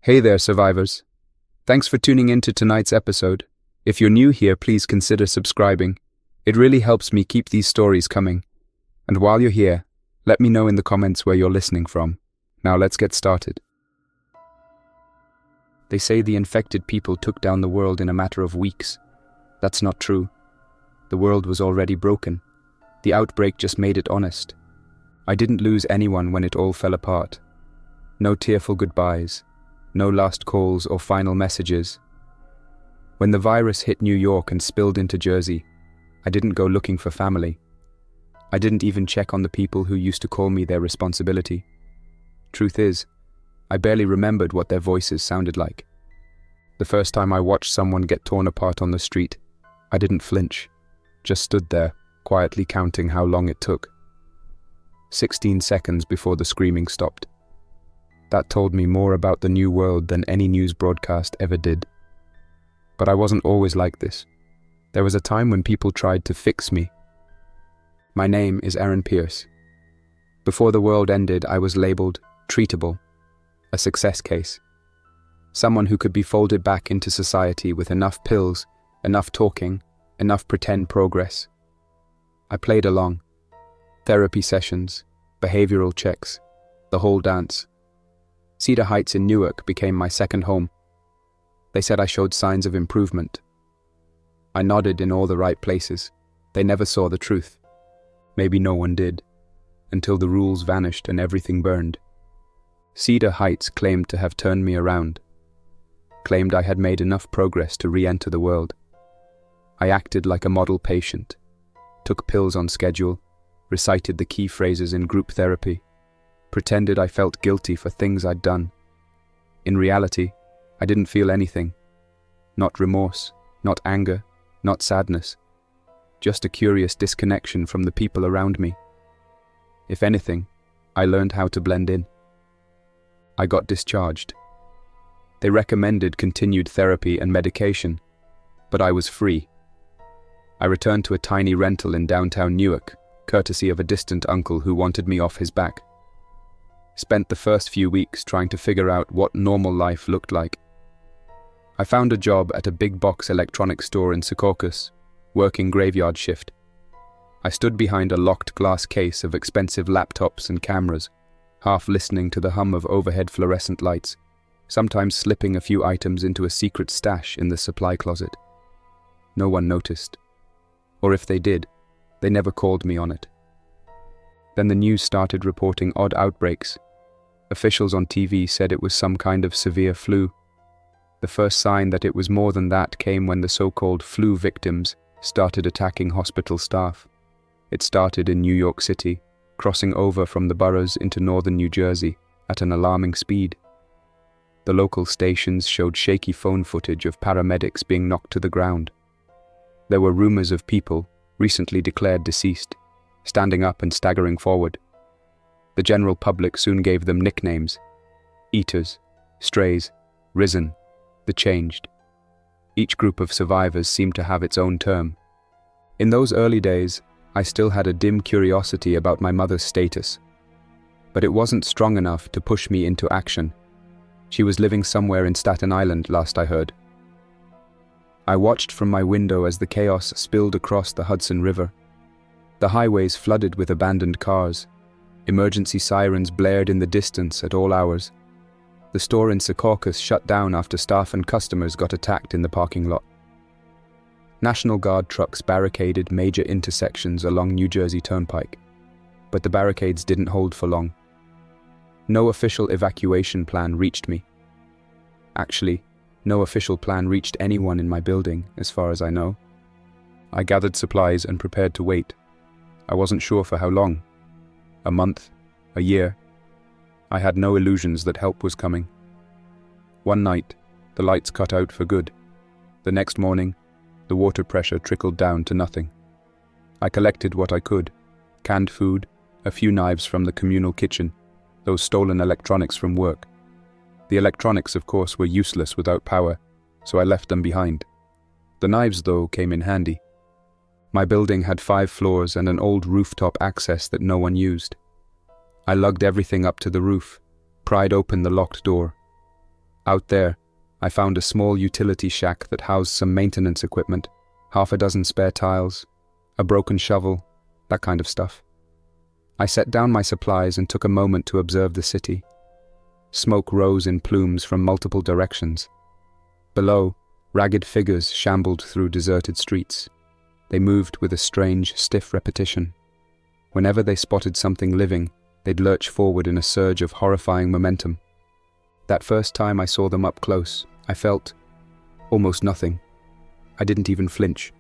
Hey there, survivors. Thanks for tuning in to tonight's episode. If you're new here, please consider subscribing. It really helps me keep these stories coming. And while you're here, let me know in the comments where you're listening from. Now let's get started. They say the infected people took down the world in a matter of weeks. That's not true. The world was already broken. The outbreak just made it honest. I didn't lose anyone when it all fell apart. No tearful goodbyes. No last calls or final messages. When the virus hit New York and spilled into Jersey, I didn't go looking for family. I didn't even check on the people who used to call me their responsibility. Truth is, I barely remembered what their voices sounded like. The first time I watched someone get torn apart on the street, I didn't flinch, just stood there, quietly counting how long it took. 16 seconds before the screaming stopped. That told me more about the new world than any news broadcast ever did. But I wasn't always like this. There was a time when people tried to fix me. My name is Aaron Pierce. Before the world ended, I was labeled treatable, a success case. Someone who could be folded back into society with enough pills, enough talking, enough pretend progress. I played along. Therapy sessions, behavioral checks, the whole dance. Cedar Heights in Newark became my second home. They said I showed signs of improvement. I nodded in all the right places. They never saw the truth. Maybe no one did, until the rules vanished and everything burned. Cedar Heights claimed to have turned me around, claimed I had made enough progress to re-enter the world. I acted like a model patient, took pills on schedule, recited the key phrases in group therapy, pretended I felt guilty for things I'd done. In reality, I didn't feel anything. Not remorse, not anger, not sadness. Just a curious disconnection from the people around me. If anything, I learned how to blend in. I got discharged. They recommended continued therapy and medication, but I was free. I returned to a tiny rental in downtown Newark, courtesy of a distant uncle who wanted me off his back. Spent the first few weeks trying to figure out what normal life looked like. I found a job at a big box electronics store in Secaucus, working graveyard shift. I stood behind a locked glass case of expensive laptops and cameras, half listening to the hum of overhead fluorescent lights, sometimes slipping a few items into a secret stash in the supply closet. No one noticed. Or if they did, they never called me on it. Then the news started reporting odd outbreaks. Officials on TV said it was some kind of severe flu. The first sign that it was more than that came when the so-called flu victims started attacking hospital staff. It started in New York City, crossing over from the boroughs into northern New Jersey at an alarming speed. The local stations showed shaky phone footage of paramedics being knocked to the ground. There were rumors of people, recently declared deceased, standing up and staggering forward. The general public soon gave them nicknames: eaters, strays, risen, the changed. Each group of survivors seemed to have its own term. In those early days, I still had a dim curiosity about my mother's status, but it wasn't strong enough to push me into action. She was living somewhere in Staten Island, last I heard. I watched from my window as the chaos spilled across the Hudson River. The highways flooded with abandoned cars. Emergency sirens blared in the distance at all hours. The store in Secaucus shut down after staff and customers got attacked in the parking lot. National Guard trucks barricaded major intersections along New Jersey Turnpike, but the barricades didn't hold for long. No official evacuation plan reached me. Actually, no official plan reached anyone in my building, as far as I know. I gathered supplies and prepared to wait. I wasn't sure for how long. A month, a year. I had no illusions that help was coming. One night, the lights cut out for good. The next morning, the water pressure trickled down to nothing. I collected what I could: canned food, a few knives from the communal kitchen, those stolen electronics from work. The electronics, of course, were useless without power, so I left them behind. The knives, though, came in handy. My building had 5 floors and an old rooftop access that no one used. I lugged everything up to the roof, pried open the locked door. Out there, I found a small utility shack that housed some maintenance equipment, half a dozen spare tiles, a broken shovel, that kind of stuff. I set down my supplies and took a moment to observe the city. Smoke rose in plumes from multiple directions. Below, ragged figures shambled through deserted streets. They moved with a strange, stiff repetition. Whenever they spotted something living, they'd lurch forward in a surge of horrifying momentum. That first time I saw them up close, I felt almost nothing. I didn't even flinch.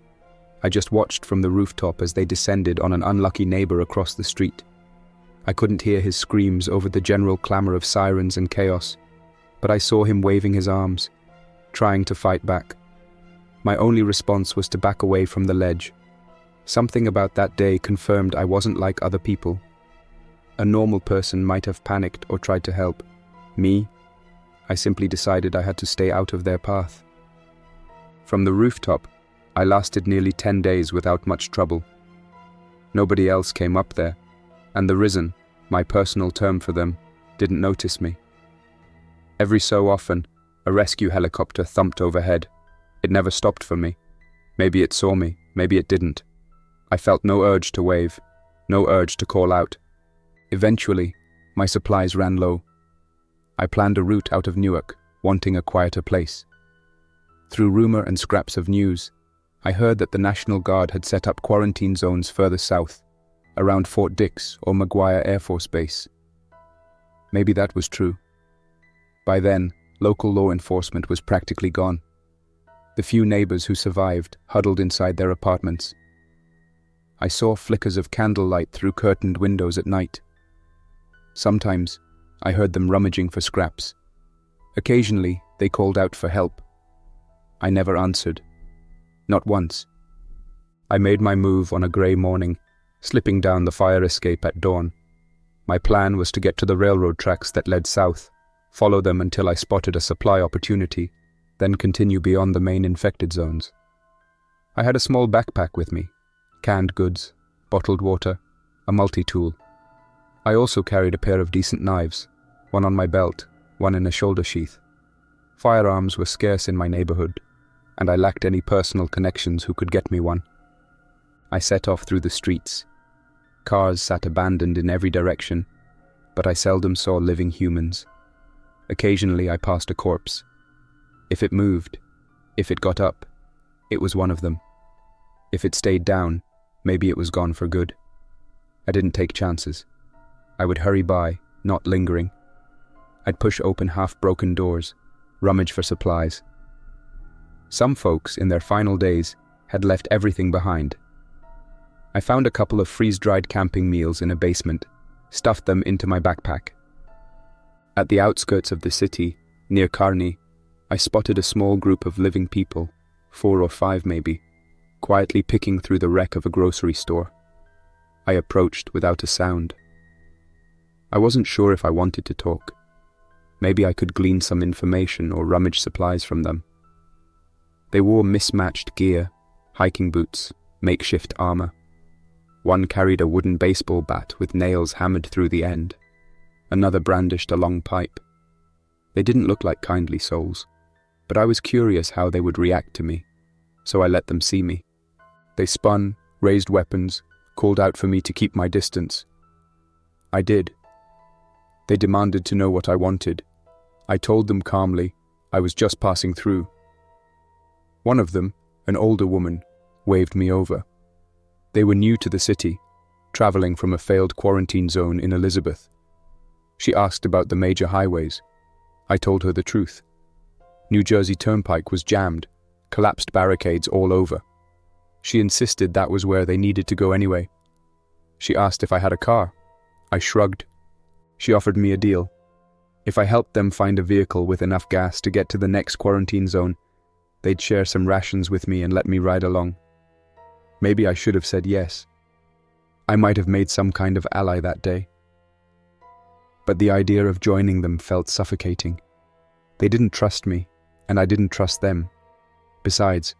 I just watched from the rooftop as they descended on an unlucky neighbor across the street. I couldn't hear his screams over the general clamor of sirens and chaos, but I saw him waving his arms, trying to fight back. My only response was to back away from the ledge. Something about that day confirmed I wasn't like other people. A normal person might have panicked or tried to help. Me? I simply decided I had to stay out of their path. From the rooftop, I lasted nearly 10 days without much trouble. Nobody else came up there, and the Risen, my personal term for them, didn't notice me. Every so often, a rescue helicopter thumped overhead. It never stopped for me. Maybe it saw me, maybe it didn't. I felt no urge to wave, no urge to call out. Eventually, my supplies ran low. I planned a route out of Newark, wanting a quieter place. Through rumor and scraps of news, I heard that the National Guard had set up quarantine zones further south, around Fort Dix or McGuire Air Force Base. Maybe that was true. By then, local law enforcement was practically gone. The few neighbors who survived huddled inside their apartments. I saw flickers of candlelight through curtained windows at night. Sometimes, I heard them rummaging for scraps. Occasionally, they called out for help. I never answered. Not once. I made my move on a grey morning, slipping down the fire escape at dawn. My plan was to get to the railroad tracks that led south, follow them until I spotted a supply opportunity, then continue beyond the main infected zones. I had a small backpack with me, canned goods, bottled water, a multi-tool. I also carried a pair of decent knives, one on my belt, one in a shoulder sheath. Firearms were scarce in my neighborhood, and I lacked any personal connections who could get me one. I set off through the streets. Cars sat abandoned in every direction, but I seldom saw living humans. Occasionally I passed a corpse. If it moved, if it got up, it was one of them. If it stayed down, maybe it was gone for good. I didn't take chances. I would hurry by, not lingering. I'd push open half-broken doors, rummage for supplies. Some folks, in their final days, had left everything behind. I found a couple of freeze-dried camping meals in a basement, stuffed them into my backpack. At the outskirts of the city, near Kearney, I spotted a small group of living people, 4 or 5 maybe, quietly picking through the wreck of a grocery store. I approached without a sound. I wasn't sure if I wanted to talk. Maybe I could glean some information or rummage supplies from them. They wore mismatched gear, hiking boots, makeshift armor. One carried a wooden baseball bat with nails hammered through the end. Another brandished a long pipe. They didn't look like kindly souls, but I was curious how they would react to me, so I let them see me. They spun, raised weapons, called out for me to keep my distance. I did. They demanded to know what I wanted. I told them calmly I was just passing through. One of them, an older woman, waved me over. They were new to the city, traveling from a failed quarantine zone in Elizabeth. She asked about the major highways. I told her the truth. New Jersey Turnpike was jammed, collapsed barricades all over. She insisted that was where they needed to go anyway. She asked if I had a car. I shrugged. She offered me a deal. If I helped them find a vehicle with enough gas to get to the next quarantine zone, they'd share some rations with me and let me ride along. Maybe I should have said yes. I might have made some kind of ally that day. But the idea of joining them felt suffocating. They didn't trust me, and I didn't trust them. Besides,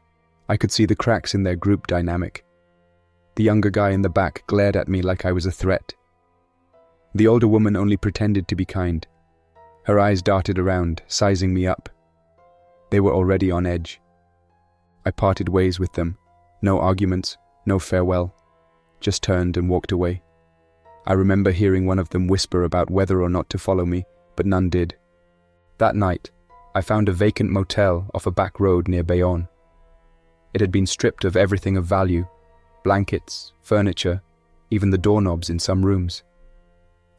I could see the cracks in their group dynamic. The younger guy in the back glared at me like I was a threat. The older woman only pretended to be kind. Her eyes darted around, sizing me up. They were already on edge. I parted ways with them. No arguments, no farewell. Just turned and walked away. I remember hearing one of them whisper about whether or not to follow me, but none did. That night, I found a vacant motel off a back road near Bayonne. It had been stripped of everything of value: blankets, furniture, even the doorknobs in some rooms.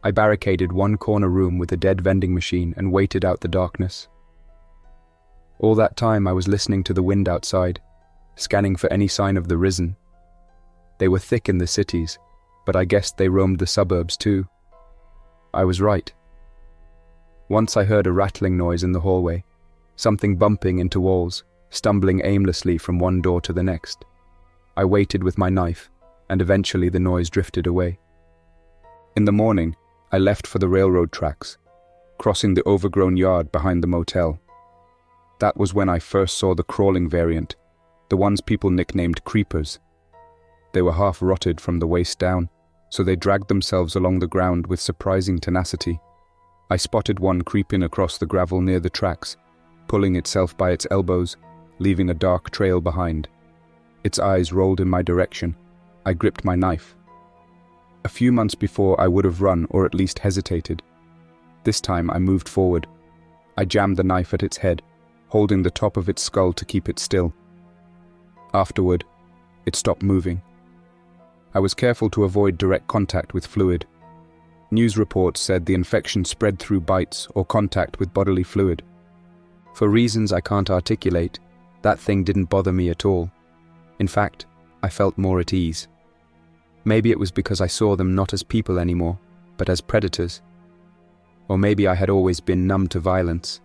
I barricaded one corner room with a dead vending machine and waited out the darkness. All that time I was listening to the wind outside, scanning for any sign of the risen. They were thick in the cities, but I guessed they roamed the suburbs too. I was right. Once I heard a rattling noise in the hallway, something bumping into walls, stumbling aimlessly from one door to the next. I waited with my knife, and eventually the noise drifted away. In the morning, I left for the railroad tracks, crossing the overgrown yard behind the motel. That was when I first saw the crawling variant, the ones people nicknamed creepers. They were half rotted from the waist down, so they dragged themselves along the ground with surprising tenacity. I spotted one creeping across the gravel near the tracks, pulling itself by its elbows, leaving a dark trail behind. Its eyes rolled in my direction. I gripped my knife. A few months before, I would have run or at least hesitated. This time I moved forward. I jammed the knife at its head, holding the top of its skull to keep it still. Afterward, it stopped moving. I was careful to avoid direct contact with fluid. News reports said the infection spread through bites or contact with bodily fluid. For reasons I can't articulate, that thing didn't bother me at all. In fact, I felt more at ease. Maybe it was because I saw them not as people anymore, but as predators. Or maybe I had always been numb to violence.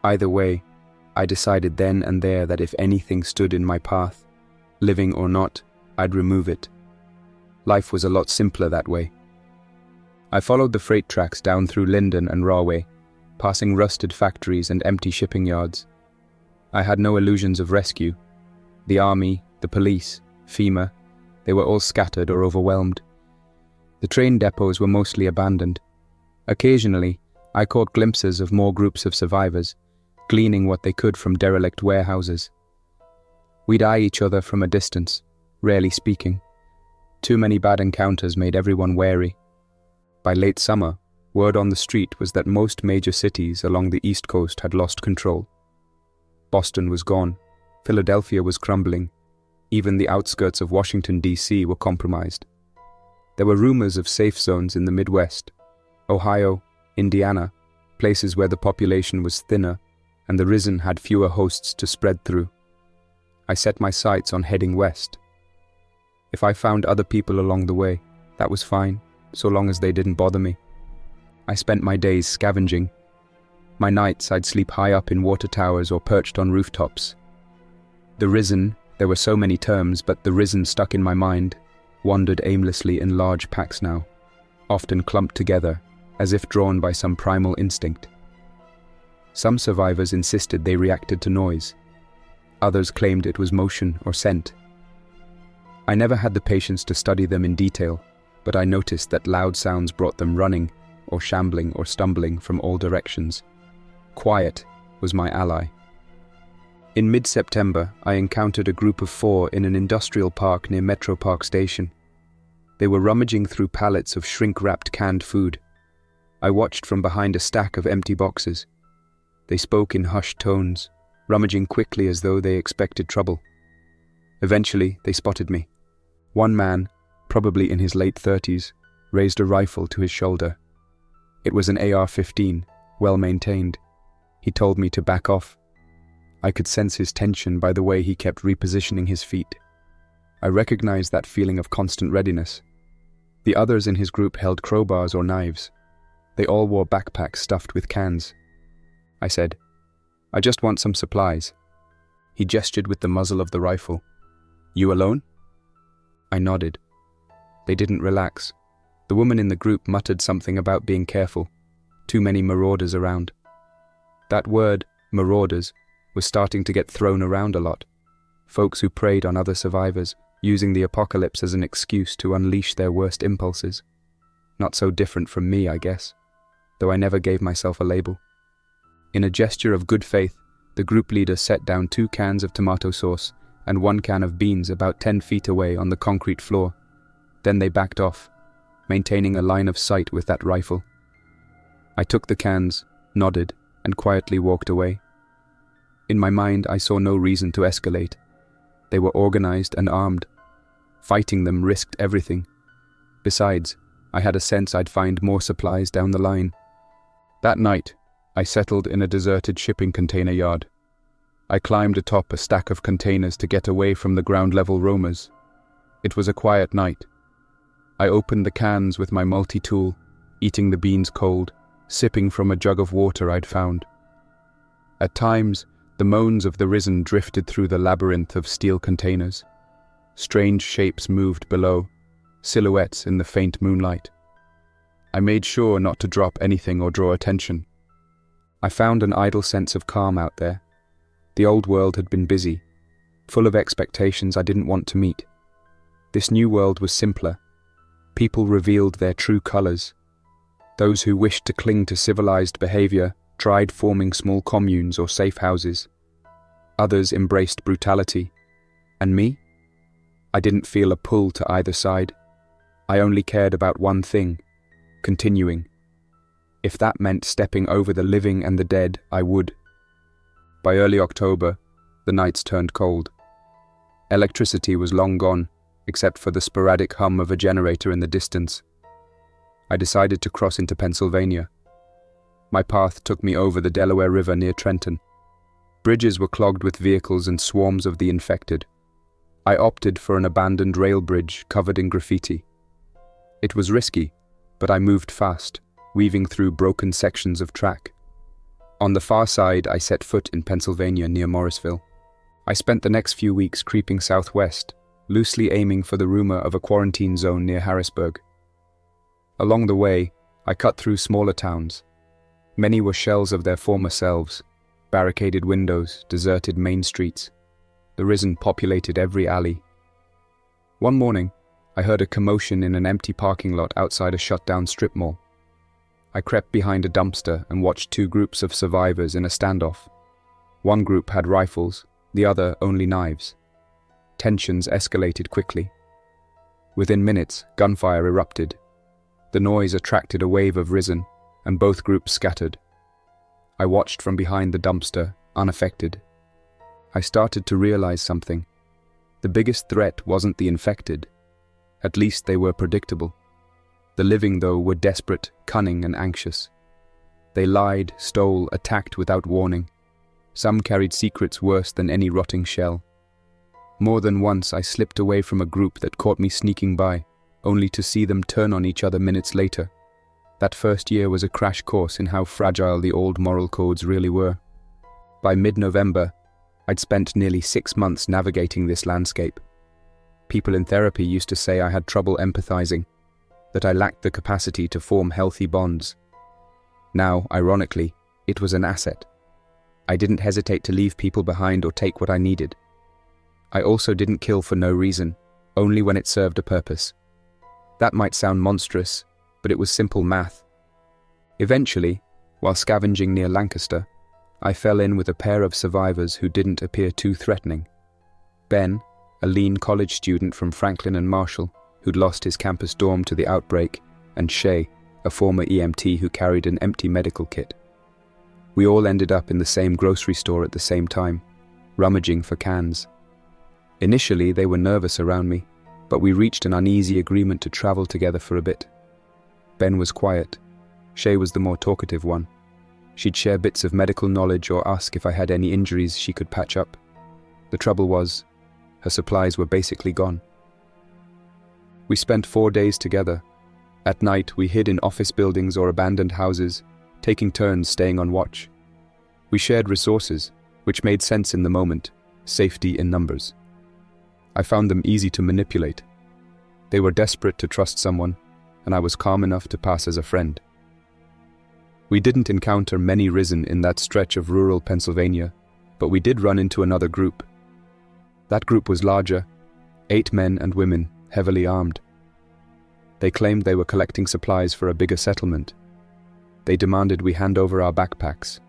Either way, I decided then and there that if anything stood in my path, living or not, I'd remove it. Life was a lot simpler that way. I followed the freight tracks down through Linden and Rahway, passing rusted factories and empty shipping yards. I had no illusions of rescue. The army, the police, FEMA, they were all scattered or overwhelmed. The train depots were mostly abandoned. Occasionally, I caught glimpses of more groups of survivors, gleaning what they could from derelict warehouses. We'd eye each other from a distance, rarely speaking. Too many bad encounters made everyone wary. By late summer, word on the street was that most major cities along the East Coast had lost control. Boston was gone. Philadelphia was crumbling. Even the outskirts of Washington, D.C. were compromised. There were rumors of safe zones in the Midwest, Ohio, Indiana, places where the population was thinner and the risen had fewer hosts to spread through. I set my sights on heading west. If I found other people along the way, that was fine, so long as they didn't bother me. I spent my days scavenging. My nights I'd sleep high up in water towers or perched on rooftops. The risen, there were so many terms, but the risen stuck in my mind, wandered aimlessly in large packs now, often clumped together, as if drawn by some primal instinct. Some survivors insisted they reacted to noise. Others claimed it was motion or scent. I never had the patience to study them in detail, but I noticed that loud sounds brought them running, or shambling or stumbling from all directions. Quiet was my ally. In mid-September, I encountered a group of 4 in an industrial park near Metro Park Station. They were rummaging through pallets of shrink-wrapped canned food. I watched from behind a stack of empty boxes. They spoke in hushed tones, rummaging quickly as though they expected trouble. Eventually, they spotted me. One man, probably in his late 30s, raised a rifle to his shoulder. It was an AR-15, well maintained. He told me to back off. I could sense his tension by the way he kept repositioning his feet. I recognized that feeling of constant readiness. The others in his group held crowbars or knives. They all wore backpacks stuffed with cans. I said, "I just want some supplies." He gestured with the muzzle of the rifle. "You alone?" I nodded. They didn't relax. The woman in the group muttered something about being careful. Too many marauders around. That word, marauders, was starting to get thrown around a lot. Folks who preyed on other survivors, using the apocalypse as an excuse to unleash their worst impulses. Not so different from me, I guess. though I never gave myself a label. In a gesture of good faith, the group leader set down 2 cans of tomato sauce and 1 can of beans about 10 feet away on the concrete floor. Then they backed off, maintaining a line of sight with that rifle. I took the cans, nodded, and quietly walked away. In my mind, I saw no reason to escalate. They were organized and armed. Fighting them risked everything. Besides, I had a sense I'd find more supplies down the line. That night, I settled in a deserted shipping container yard. I climbed atop a stack of containers to get away from the ground-level roamers. It was a quiet night. I opened the cans with my multi-tool, eating the beans cold, sipping from a jug of water I'd found. At times, the moans of the risen drifted through the labyrinth of steel containers. Strange shapes moved below, silhouettes in the faint moonlight. I made sure not to drop anything or draw attention. I found an idle sense of calm out there. The old world had been busy, full of expectations I didn't want to meet. This new world was simpler. People revealed their true colors. Those who wished to cling to civilized behavior tried forming small communes or safe houses. Others embraced brutality. And me? I didn't feel a pull to either side. I only cared about one thing: continuing. If that meant stepping over the living and the dead, I would. By early October, the nights turned cold. Electricity was long gone, except for the sporadic hum of a generator in the distance. I decided to cross into Pennsylvania. My path took me over the Delaware River near Trenton. Bridges were clogged with vehicles and swarms of the infected. I opted for an abandoned rail bridge covered in graffiti. It was risky, but I moved fast, weaving through broken sections of track. On the far side, I set foot in Pennsylvania near Morrisville. I spent the next few weeks creeping southwest, loosely aiming for the rumor of a quarantine zone near Harrisburg. Along the way, I cut through smaller towns. Many were shells of their former selves, barricaded windows, deserted main streets. The risen populated every alley. One morning, I heard a commotion in an empty parking lot outside a shut-down strip mall. I crept behind a dumpster and watched 2 groups of survivors in a standoff. One group had rifles, the other only knives. Tensions escalated quickly. Within minutes, gunfire erupted. The noise attracted a wave of risen, and both groups scattered. I watched from behind the dumpster, unaffected. I started to realize something. The biggest threat wasn't the infected. At least they were predictable. The living, though, were desperate, cunning, and anxious. They lied, stole, attacked without warning. Some carried secrets worse than any rotting shell. More than once I slipped away from a group that caught me sneaking by, only to see them turn on each other minutes later. That first year was a crash course in how fragile the old moral codes really were. By mid-November, I'd spent nearly 6 months navigating this landscape. People in therapy used to say I had trouble empathizing, that I lacked the capacity to form healthy bonds. Now, ironically, it was an asset. I didn't hesitate to leave people behind or take what I needed. I also didn't kill for no reason, only when it served a purpose. That might sound monstrous, but it was simple math. Eventually, while scavenging near Lancaster, I fell in with a pair of survivors who didn't appear too threatening. Ben, a lean college student from Franklin and Marshall, who'd lost his campus dorm to the outbreak, and Shay, a former EMT who carried an empty medical kit. We all ended up in the same grocery store at the same time, rummaging for cans. Initially, they were nervous around me, but we reached an uneasy agreement to travel together for a bit. Ben was quiet. Shay was the more talkative one. She'd share bits of medical knowledge or ask if I had any injuries she could patch up. The trouble was, her supplies were basically gone. We spent 4 days together. At night, we hid in office buildings or abandoned houses, taking turns staying on watch. We shared resources, which made sense in the moment, safety in numbers. I found them easy to manipulate. They were desperate to trust someone, and I was calm enough to pass as a friend. We didn't encounter many risen in that stretch of rural Pennsylvania, but we did run into another group. That group was larger, 8 men and women, heavily armed. They claimed they were collecting supplies for a bigger settlement. They demanded we hand over our backpacks.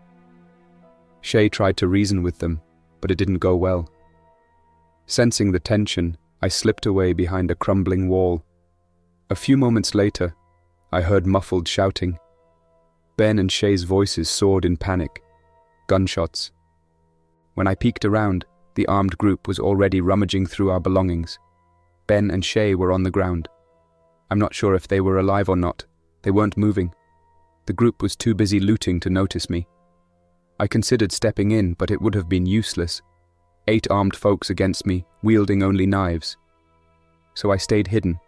Shay tried to reason with them, but it didn't go well. Sensing the tension, I slipped away behind a crumbling wall. A few moments later, I heard muffled shouting. Ben and Shay's voices soared in panic. Gunshots. When I peeked around, the armed group was already rummaging through our belongings. Ben and Shay were on the ground. I'm not sure if they were alive or not. They weren't moving. The group was too busy looting to notice me. I considered stepping in, but it would have been useless. 8 armed folks against me, wielding only knives. So I stayed hidden,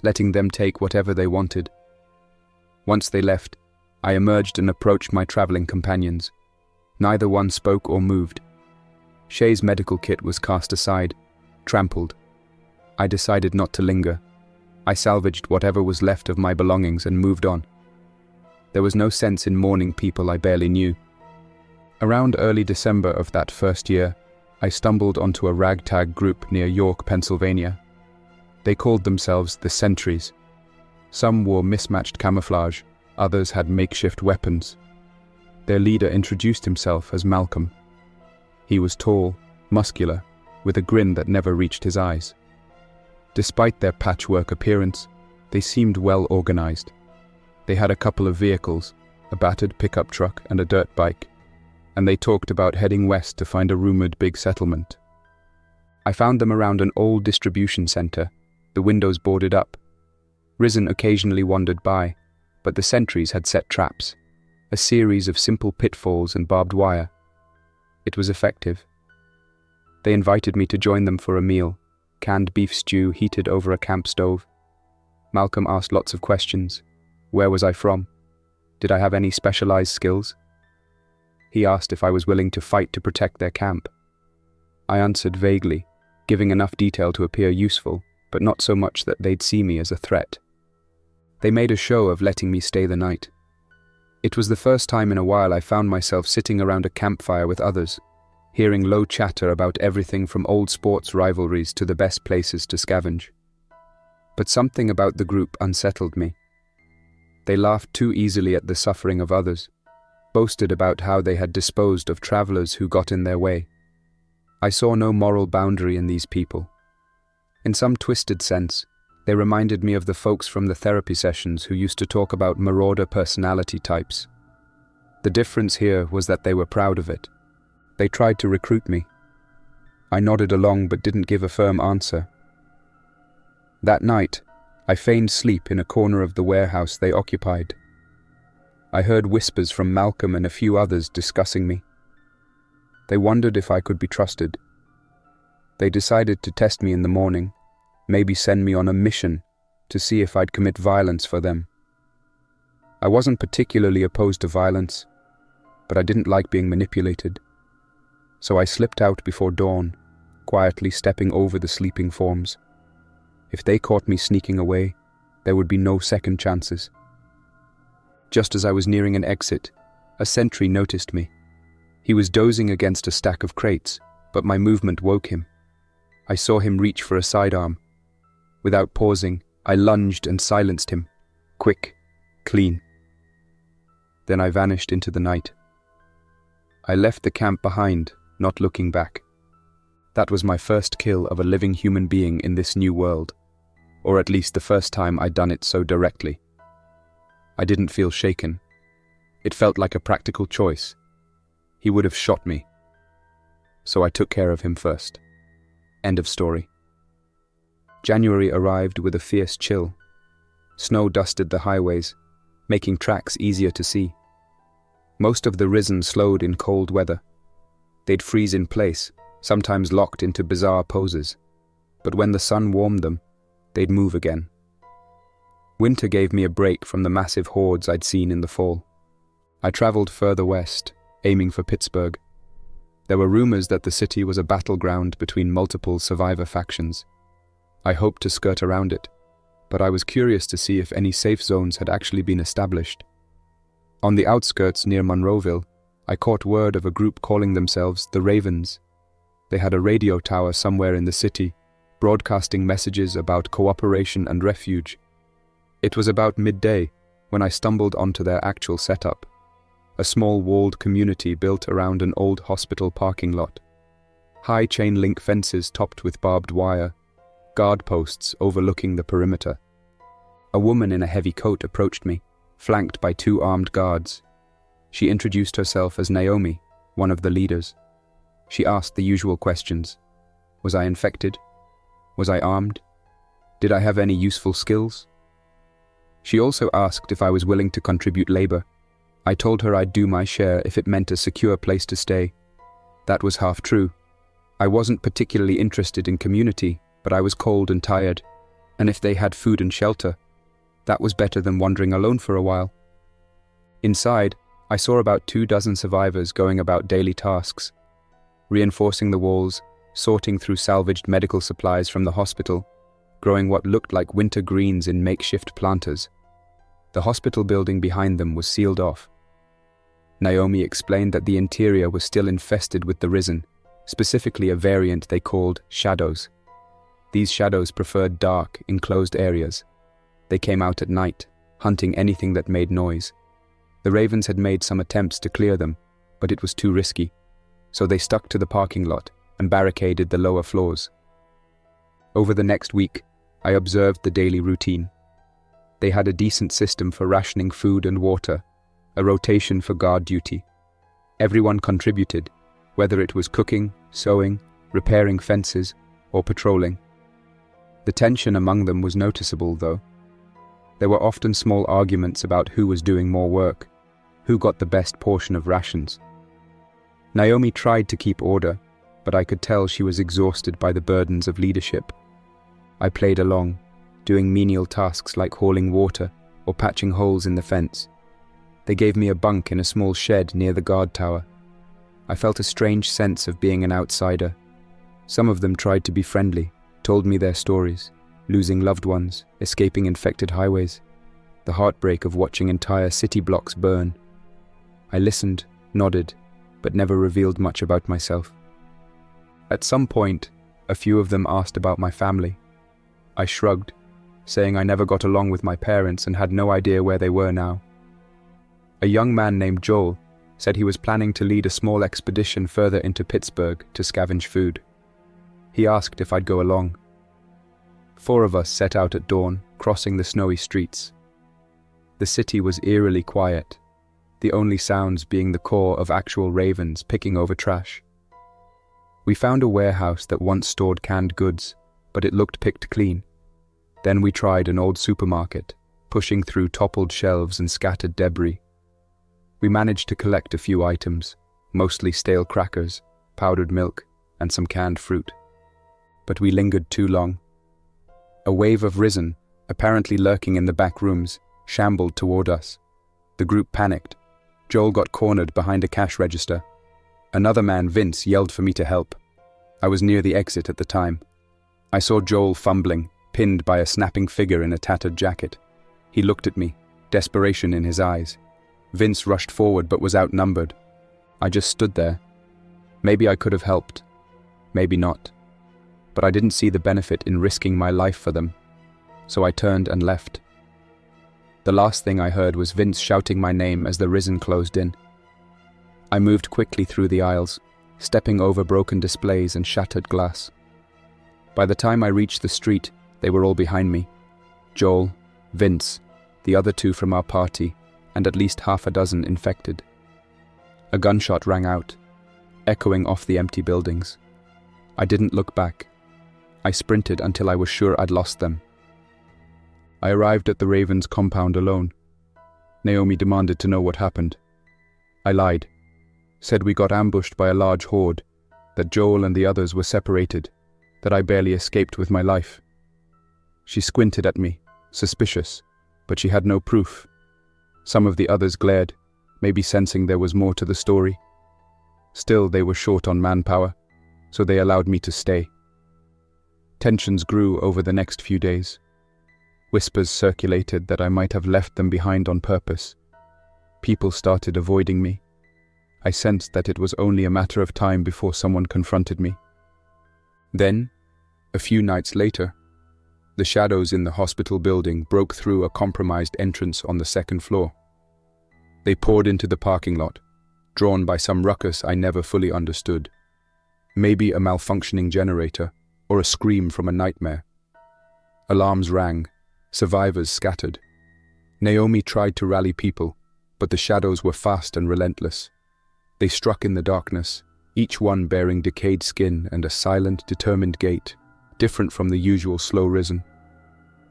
letting them take whatever they wanted. Once they left, I emerged and approached my traveling companions. Neither one spoke or moved. Shay's medical kit was cast aside, trampled. I decided not to linger. I salvaged whatever was left of my belongings and moved on. There was no sense in mourning people I barely knew. Around early December of that first year, I stumbled onto a ragtag group near York, Pennsylvania. They called themselves the Sentries. Some wore mismatched camouflage, others had makeshift weapons. Their leader introduced himself as Malcolm. He was tall, muscular, with a grin that never reached his eyes. Despite their patchwork appearance, they seemed well organized. They had a couple of vehicles, a battered pickup truck and a dirt bike, and they talked about heading west to find a rumored big settlement. I found them around an old distribution center, the windows boarded up. Risen occasionally wandered by, but the sentries had set traps, a series of simple pitfalls and barbed wire. It was effective. They invited me to join them for a meal, canned beef stew heated over a camp stove. Malcolm asked lots of questions. Where was I from? Did I have any specialized skills? He asked if I was willing to fight to protect their camp. I answered vaguely, giving enough detail to appear useful, but not so much that they'd see me as a threat. They made a show of letting me stay the night. It was the first time in a while I found myself sitting around a campfire with others, hearing low chatter about everything from old sports rivalries to the best places to scavenge. But something about the group unsettled me. They laughed too easily at the suffering of others, boasted about how they had disposed of travelers who got in their way. I saw no moral boundary in these people. In some twisted sense, they reminded me of the folks from the therapy sessions who used to talk about marauder personality types. The difference here was that they were proud of it. They tried to recruit me. I nodded along but didn't give a firm answer. That night, I feigned sleep in a corner of the warehouse they occupied. I heard whispers from Malcolm and a few others discussing me. They wondered if I could be trusted. They decided to test me in the morning, maybe send me on a mission to see if I'd commit violence for them. I wasn't particularly opposed to violence, but I didn't like being manipulated. So I slipped out before dawn, quietly stepping over the sleeping forms. If they caught me sneaking away, there would be no second chances. Just as I was nearing an exit, a sentry noticed me. He was dozing against a stack of crates, but my movement woke him. I saw him reach for a sidearm. Without pausing, I lunged and silenced him. Quick, clean. Then I vanished into the night. I left the camp behind, not looking back. That was my first kill of a living human being in this new world, or at least the first time I'd done it so directly. I didn't feel shaken. It felt like a practical choice. He would have shot me. So I took care of him first. End of story. January arrived with a fierce chill. Snow dusted the highways, making tracks easier to see. Most of the Risen slowed in cold weather. They'd freeze in place, sometimes locked into bizarre poses. But when the sun warmed them, they'd move again. Winter gave me a break from the massive hordes I'd seen in the fall. I traveled further west, aiming for Pittsburgh. There were rumors that the city was a battleground between multiple survivor factions. I hoped to skirt around it, but I was curious to see if any safe zones had actually been established. On the outskirts near Monroeville, I caught word of a group calling themselves the Ravens. They had a radio tower somewhere in the city, broadcasting messages about cooperation and refuge. It was about midday, when I stumbled onto their actual setup, a small walled community built around an old hospital parking lot. High chain-link fences topped with barbed wire, guard posts overlooking the perimeter. A woman in a heavy coat approached me, flanked by 2 armed guards. She introduced herself as Naomi, one of the leaders. She asked the usual questions. Was I infected? Was I armed? Did I have any useful skills? She also asked if I was willing to contribute labor. I told her I'd do my share if it meant a secure place to stay. That was half true. I wasn't particularly interested in community, but I was cold and tired, and if they had food and shelter, that was better than wandering alone for a while. Inside, I saw about 24 survivors going about daily tasks, reinforcing the walls, sorting through salvaged medical supplies from the hospital, growing what looked like winter greens in makeshift planters. The hospital building behind them was sealed off. Naomi explained that the interior was still infested with the Risen, specifically a variant they called shadows. These shadows preferred dark, enclosed areas. They came out at night, hunting anything that made noise. The Ravens had made some attempts to clear them, but it was too risky, so they stuck to the parking lot and barricaded the lower floors. Over the next week, I observed the daily routine. They had a decent system for rationing food and water, a rotation for guard duty. Everyone contributed, whether it was cooking, sewing, repairing fences, or patrolling. The tension among them was noticeable, though. There were often small arguments about who was doing more work, who got the best portion of rations. Naomi tried to keep order, but I could tell she was exhausted by the burdens of leadership. I played along, doing menial tasks like hauling water or patching holes in the fence. They gave me a bunk in a small shed near the guard tower. I felt a strange sense of being an outsider. Some of them tried to be friendly, told me their stories, losing loved ones, escaping infected highways, the heartbreak of watching entire city blocks burn. I listened, nodded, but never revealed much about myself. At some point, a few of them asked about my family. I shrugged, saying I never got along with my parents and had no idea where they were now. A young man named Joel said he was planning to lead a small expedition further into Pittsburgh to scavenge food. He asked if I'd go along. 4 of us set out at dawn, crossing the snowy streets. The city was eerily quiet, the only sounds being the caw of actual ravens picking over trash. We found a warehouse that once stored canned goods, but it looked picked clean. Then we tried an old supermarket, pushing through toppled shelves and scattered debris. We managed to collect a few items, mostly stale crackers, powdered milk, and some canned fruit. But we lingered too long. A wave of Risen, apparently lurking in the back rooms, shambled toward us. The group panicked. Joel got cornered behind a cash register. Another man, Vince, yelled for me to help. I was near the exit at the time. I saw Joel fumbling, pinned by a snapping figure in a tattered jacket. He looked at me, desperation in his eyes. Vince rushed forward but was outnumbered. I just stood there. Maybe I could have helped. Maybe not. But I didn't see the benefit in risking my life for them. So I turned and left. The last thing I heard was Vince shouting my name as the Risen closed in. I moved quickly through the aisles, stepping over broken displays and shattered glass. By the time I reached the street, they were all behind me. Joel, Vince, the other 2 from our party, and at least half a dozen infected. A gunshot rang out, echoing off the empty buildings. I didn't look back. I sprinted until I was sure I'd lost them. I arrived at the Ravens' compound alone. Naomi demanded to know what happened. I lied, said we got ambushed by a large horde, that Joel and the others were separated, that I barely escaped with my life. She squinted at me, suspicious, but she had no proof. Some of the others glared, maybe sensing there was more to the story. Still, they were short on manpower, so they allowed me to stay. Tensions grew over the next few days. Whispers circulated that I might have left them behind on purpose. People started avoiding me. I sensed that it was only a matter of time before someone confronted me. Then, a few nights later, The shadows in the hospital building broke through a compromised entrance on the second floor. They poured into the parking lot, drawn by some ruckus I never fully understood. Maybe a malfunctioning generator, or a scream from a nightmare. Alarms rang, survivors scattered. Naomi tried to rally people, but the shadows were fast and relentless. They struck in the darkness, each one bearing decayed skin and a silent, determined gait, different from the usual slow risen.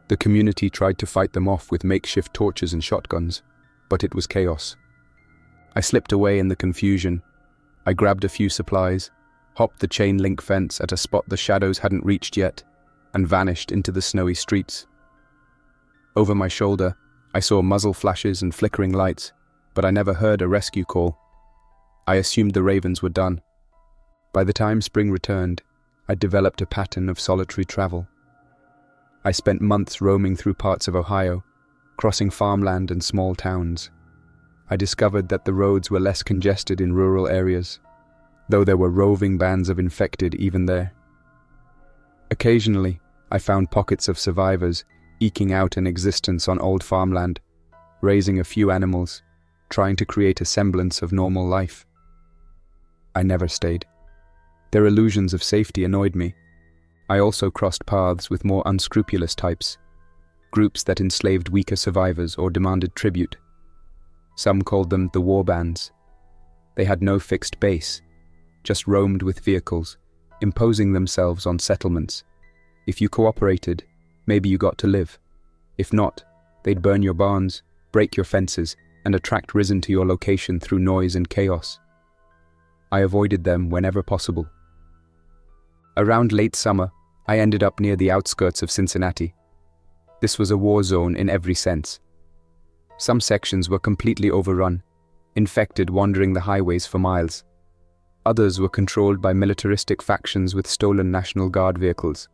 The community tried to fight them off with makeshift torches and shotguns, but it was chaos. I slipped away in the confusion. I grabbed a few supplies, hopped the chain link fence at a spot the shadows hadn't reached yet, and vanished into the snowy streets. Over my shoulder, I saw muzzle flashes and flickering lights, but I never heard a rescue call. I assumed the ravens were done. By the time spring returned, I'd developed a pattern of solitary travel. I spent months roaming through parts of Ohio, crossing farmland and small towns. I discovered that the roads were less congested in rural areas, though there were roving bands of infected even there. Occasionally, I found pockets of survivors eking out an existence on old farmland, raising a few animals, trying to create a semblance of normal life. I never stayed. Their illusions of safety annoyed me. I also crossed paths with more unscrupulous types, groups that enslaved weaker survivors or demanded tribute. Some called them the war bands. They had no fixed base, just roamed with vehicles, imposing themselves on settlements. If you cooperated, maybe you got to live. If not, they'd burn your barns, break your fences, and attract risen to your location through noise and chaos. I avoided them whenever possible. Around late summer, I ended up near the outskirts of Cincinnati. This was a war zone in every sense. Some sections were completely overrun, infected wandering the highways for miles. Others were controlled by militaristic factions with stolen National Guard vehicles.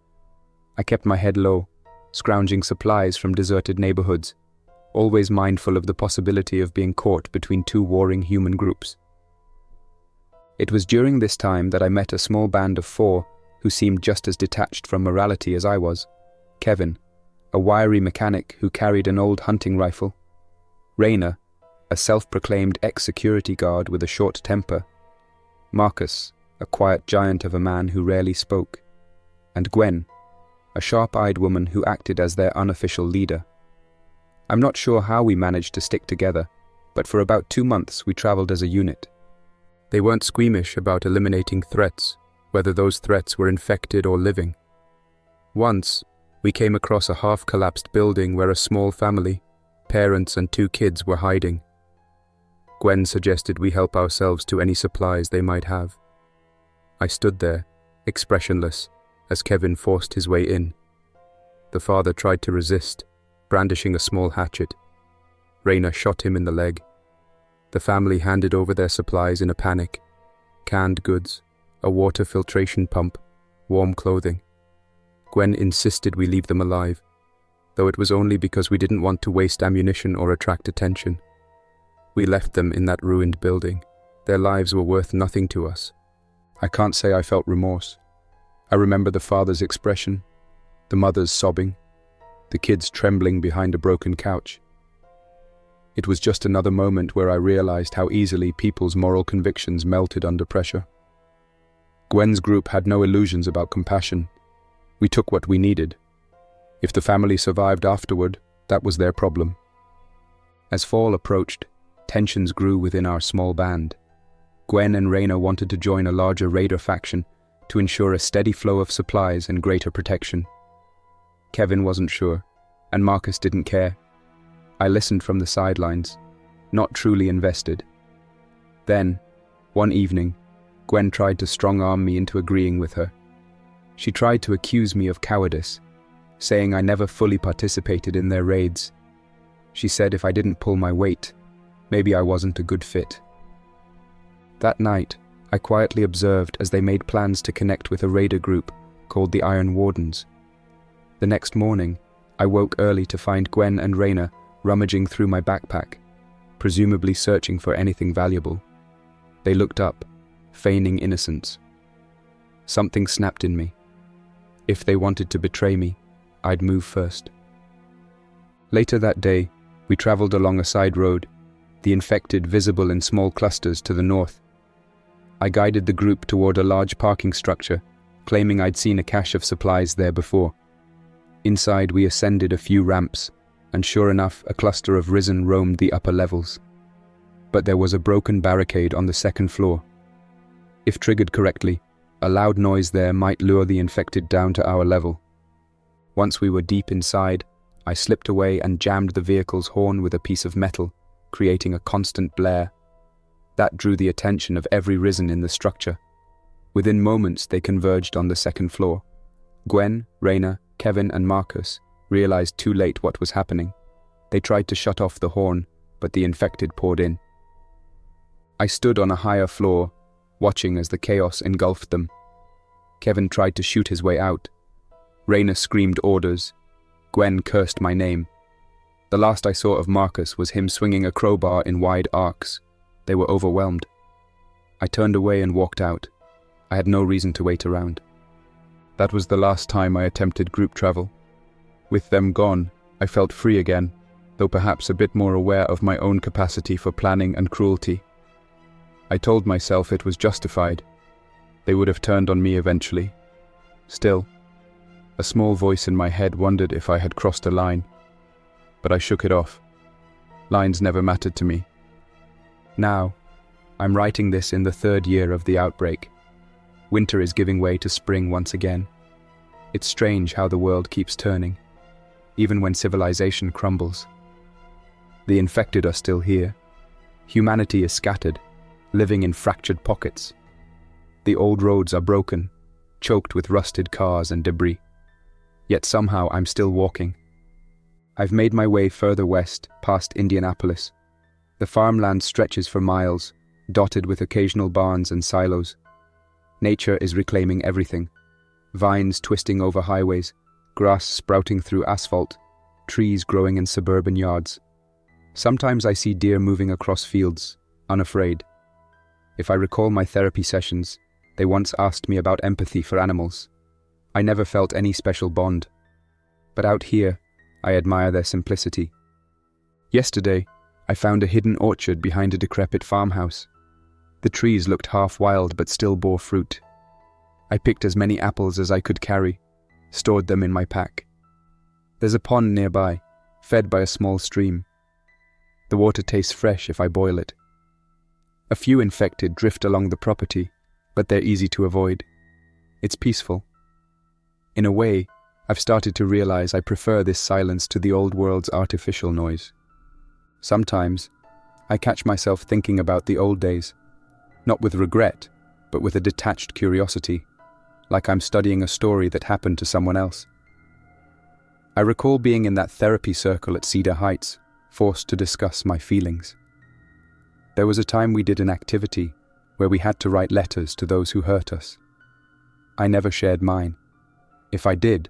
I kept my head low, scrounging supplies from deserted neighborhoods, always mindful of the possibility of being caught between two warring human groups. It was during this time that I met a small band of 4 who seemed just as detached from morality as I was. Kevin, a wiry mechanic who carried an old hunting rifle. Raina, a self-proclaimed ex-security guard with a short temper. Marcus, a quiet giant of a man who rarely spoke. And Gwen, a sharp-eyed woman who acted as their unofficial leader. I'm not sure how we managed to stick together, but for about 2 months we traveled as a unit. They weren't squeamish about eliminating threats, whether those threats were infected or living. Once, we came across a half-collapsed building where a small family, parents and 2 kids, were hiding. Gwen suggested we help ourselves to any supplies they might have. I stood there, expressionless, as Kevin forced his way in. The father tried to resist, brandishing a small hatchet. Raina shot him in the leg. The family handed over their supplies in a panic: canned goods, a water filtration pump, warm clothing. Gwen insisted we leave them alive, though it was only because we didn't want to waste ammunition or attract attention. We left them in that ruined building. Their lives were worth nothing to us. I can't say I felt remorse. I remember the father's expression, the mother's sobbing, the kids trembling behind a broken couch. It was just another moment where I realized how easily people's moral convictions melted under pressure. Gwen's group had no illusions about compassion. We took what we needed. If the family survived afterward, that was their problem. As fall approached, tensions grew within our small band. Gwen and Raina wanted to join a larger raider faction to ensure a steady flow of supplies and greater protection. Kevin wasn't sure, and Marcus didn't care. I listened from the sidelines, not truly invested. Then, one evening, Gwen tried to strong-arm me into agreeing with her. She tried to accuse me of cowardice, saying I never fully participated in their raids. She said if I didn't pull my weight, maybe I wasn't a good fit. That night, I quietly observed as they made plans to connect with a raider group called the Iron Wardens. The next morning, I woke early to find Gwen and Raina rummaging through my backpack, presumably searching for anything valuable. They looked up, feigning innocence. Something snapped in me. If they wanted to betray me, I'd move first. Later that day, we traveled along a side road, the infected visible in small clusters to the north. I guided the group toward a large parking structure, claiming I'd seen a cache of supplies there before. Inside, we ascended a few ramps, and sure enough, a cluster of risen roamed the upper levels. But there was a broken barricade on the second floor. If triggered correctly, a loud noise there might lure the infected down to our level. Once we were deep inside, I slipped away and jammed the vehicle's horn with a piece of metal, creating a constant blare. That drew the attention of every risen in the structure. Within moments, they converged on the second floor. Gwen, Raina, Kevin, and Marcus realized too late what was happening. They tried to shut off the horn, but the infected poured in. I stood on a higher floor, watching as the chaos engulfed them. Kevin tried to shoot his way out. Raina screamed orders. Gwen cursed my name. The last I saw of Marcus was him swinging a crowbar in wide arcs. They were overwhelmed. I turned away and walked out. I had no reason to wait around. That was the last time I attempted group travel. With them gone, I felt free again, though perhaps a bit more aware of my own capacity for planning and cruelty. I told myself it was justified. They would have turned on me eventually. Still, a small voice in my head wondered if I had crossed a line. But I shook it off. Lines never mattered to me. Now, I'm writing this in the third year of the outbreak. Winter is giving way to spring once again. It's strange how the world keeps turning, even when civilization crumbles. The infected are still here. Humanity is scattered, living in fractured pockets. The old roads are broken, choked with rusted cars and debris. Yet somehow I'm still walking. I've made my way further west, past Indianapolis. The farmland stretches for miles, dotted with occasional barns and silos. Nature is reclaiming everything. Vines twisting over highways, grass sprouting through asphalt, trees growing in suburban yards. Sometimes I see deer moving across fields, unafraid. If I recall my therapy sessions, they once asked me about empathy for animals. I never felt any special bond. But out here, I admire their simplicity. Yesterday, I found a hidden orchard behind a decrepit farmhouse. The trees looked half wild but still bore fruit. I picked as many apples as I could carry, stored them in my pack. There's a pond nearby, fed by a small stream. The water tastes fresh if I boil it. A few infected drift along the property, but they're easy to avoid. It's peaceful. In a way, I've started to realize I prefer this silence to the old world's artificial noise. Sometimes, I catch myself thinking about the old days, not with regret, but with a detached curiosity, like I'm studying a story that happened to someone else. I recall being in that therapy circle at Cedar Heights, forced to discuss my feelings. There was a time we did an activity where we had to write letters to those who hurt us. I never shared mine. If I did,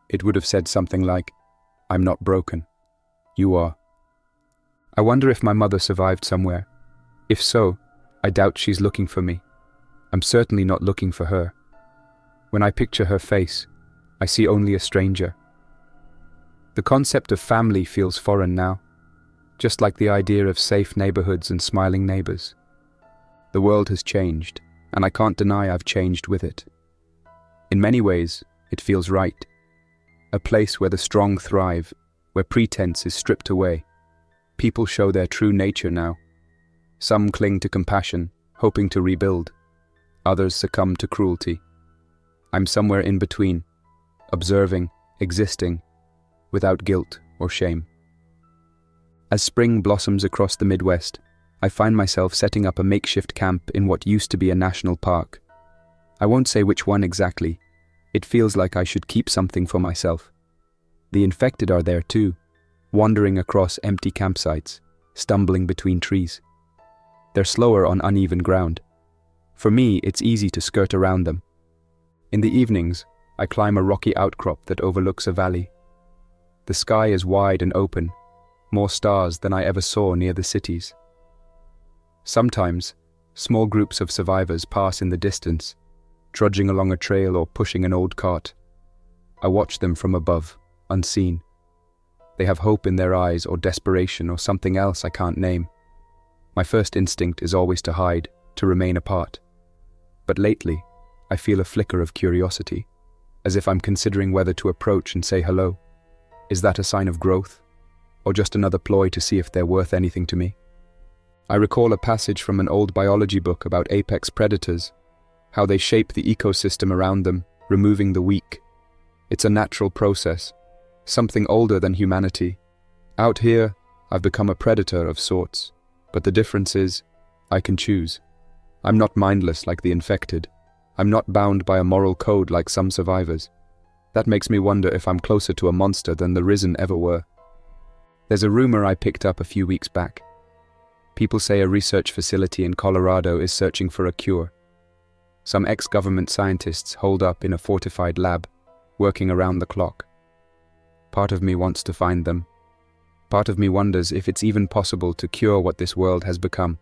it would have said something like, "I'm not broken. You are." I wonder if my mother survived somewhere. If so, I doubt she's looking for me. I'm certainly not looking for her. When I picture her face, I see only a stranger. The concept of family feels foreign now, just like the idea of safe neighborhoods and smiling neighbors. The world has changed, and I can't deny I've changed with it. In many ways, it feels right. A place where the strong thrive, where pretense is stripped away. People show their true nature now. Some cling to compassion, hoping to rebuild. Others succumb to cruelty. I'm somewhere in between, observing, existing, without guilt or shame. As spring blossoms across the Midwest, I find myself setting up a makeshift camp in what used to be a national park. I won't say which one exactly. It feels like I should keep something for myself. The infected are there too, wandering across empty campsites, stumbling between trees. They're slower on uneven ground. For me, it's easy to skirt around them. In the evenings, I climb a rocky outcrop that overlooks a valley. The sky is wide and open, more stars than I ever saw near the cities. Sometimes, small groups of survivors pass in the distance, trudging along a trail or pushing an old cart. I watch them from above, unseen. They have hope in their eyes or desperation or something else I can't name. My first instinct is always to hide, to remain apart. But lately, I feel a flicker of curiosity, as if I'm considering whether to approach and say hello. Is that a sign of growth? Or just another ploy to see if they're worth anything to me? I recall a passage from an old biology book about apex predators, how they shape the ecosystem around them, removing the weak. It's a natural process, something older than humanity. Out here, I've become a predator of sorts, but the difference is, I can choose. I'm not mindless like the infected. I'm not bound by a moral code like some survivors. That makes me wonder if I'm closer to a monster than the risen ever were. There's a rumor I picked up a few weeks back. People say a research facility in Colorado is searching for a cure. Some ex-government scientists holed up in a fortified lab, working around the clock. Part of me wants to find them. Part of me wonders if it's even possible to cure what this world has become.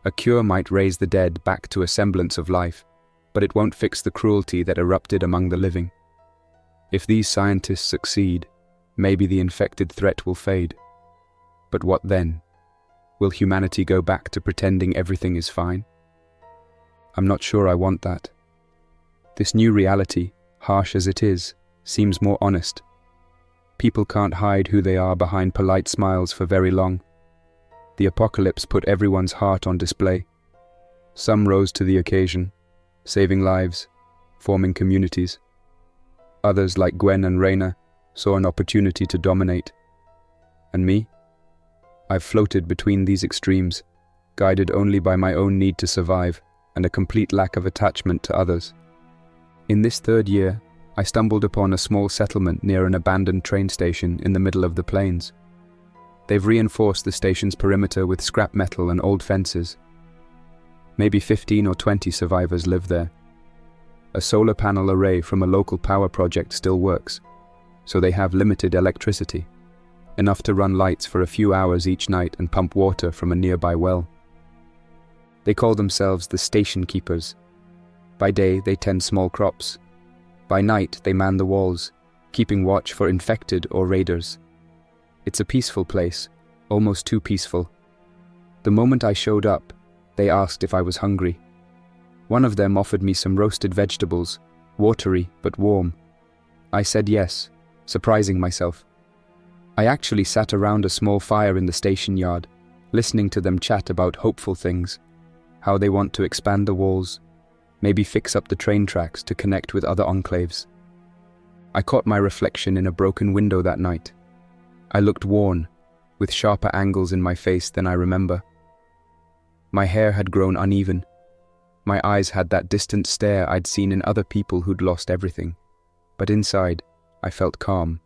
A cure might raise the dead back to a semblance of life, but it won't fix the cruelty that erupted among the living. If these scientists succeed, maybe the infected threat will fade. But what then? Will humanity go back to pretending everything is fine? I'm not sure I want that. This new reality, harsh as it is, seems more honest. People can't hide who they are behind polite smiles for very long. The apocalypse put everyone's heart on display. Some rose to the occasion, saving lives, forming communities. Others, like Gwen and Raina, saw an opportunity to dominate. And me? I've floated between these extremes, guided only by my own need to survive and a complete lack of attachment to others. In this third year, I stumbled upon a small settlement near an abandoned train station in the middle of the plains. They've reinforced the station's perimeter with scrap metal and old fences. Maybe 15 or 20 survivors live there. A solar panel array from a local power project still works, so they have limited electricity, enough to run lights for a few hours each night and pump water from a nearby well. They call themselves the station keepers. By day, they tend small crops. By night, they man the walls, keeping watch for infected or raiders. It's a peaceful place, almost too peaceful. The moment I showed up, they asked if I was hungry. One of them offered me some roasted vegetables, watery but warm. I said yes, surprising myself. I actually sat around a small fire in the station yard, listening to them chat about hopeful things, how they want to expand the walls, maybe fix up the train tracks to connect with other enclaves. I caught my reflection in a broken window that night. I looked worn, with sharper angles in my face than I remember. My hair had grown uneven. My eyes had that distant stare I'd seen in other people who'd lost everything. But inside, I felt calm.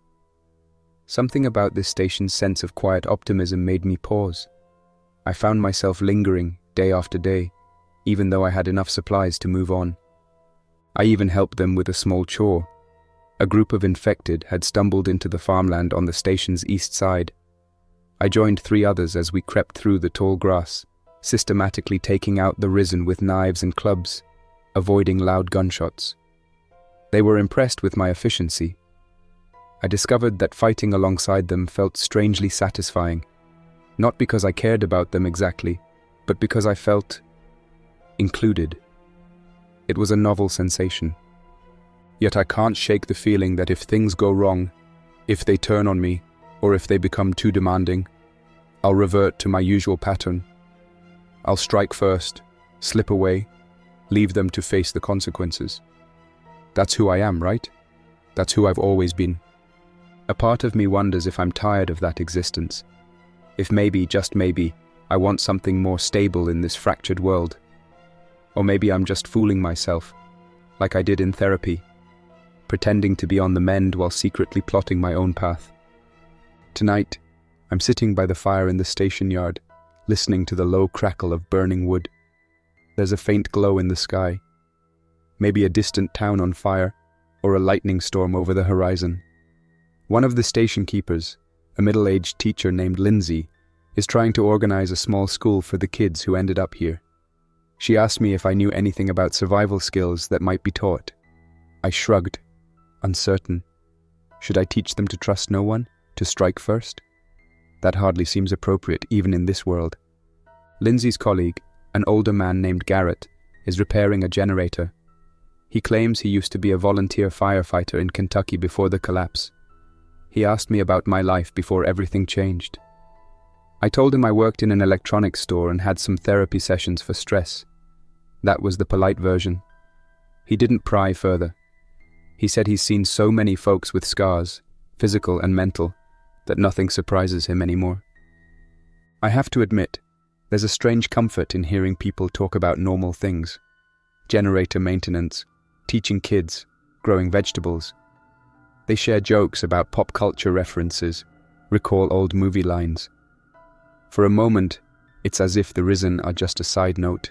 Something about this station's sense of quiet optimism made me pause. I found myself lingering day after day, even though I had enough supplies to move on. I even helped them with a small chore. A group of infected had stumbled into the farmland on the station's east side. I joined 3 others as we crept through the tall grass, systematically taking out the risen with knives and clubs, avoiding loud gunshots. They were impressed with my efficiency. I discovered that fighting alongside them felt strangely satisfying, not because I cared about them exactly, but because I felt included. It was a novel sensation. Yet I can't shake the feeling that if things go wrong, if they turn on me, or if they become too demanding, I'll revert to my usual pattern. I'll strike first, slip away, leave them to face the consequences. That's who I am, right? That's who I've always been. A part of me wonders if I'm tired of that existence. If maybe, just maybe, I want something more stable in this fractured world. Or maybe I'm just fooling myself, like I did in therapy, pretending to be on the mend while secretly plotting my own path. Tonight, I'm sitting by the fire in the station yard, listening to the low crackle of burning wood. There's a faint glow in the sky, maybe a distant town on fire, or a lightning storm over the horizon. One of the station keepers, a middle-aged teacher named Lindsay, is trying to organize a small school for the kids who ended up here. She asked me if I knew anything about survival skills that might be taught. I shrugged, uncertain. Should I teach them to trust no one, to strike first? That hardly seems appropriate even in this world. Lindsay's colleague, an older man named Garrett, is repairing a generator. He claims he used to be a volunteer firefighter in Kentucky before the collapse. He asked me about my life before everything changed. I told him I worked in an electronics store and had some therapy sessions for stress. That was the polite version. He didn't pry further. He said he's seen so many folks with scars, physical and mental, that nothing surprises him anymore. I have to admit, there's a strange comfort in hearing people talk about normal things. Generator maintenance, teaching kids, growing vegetables. They share jokes about pop culture references, recall old movie lines. For a moment, it's as if the risen are just a side note.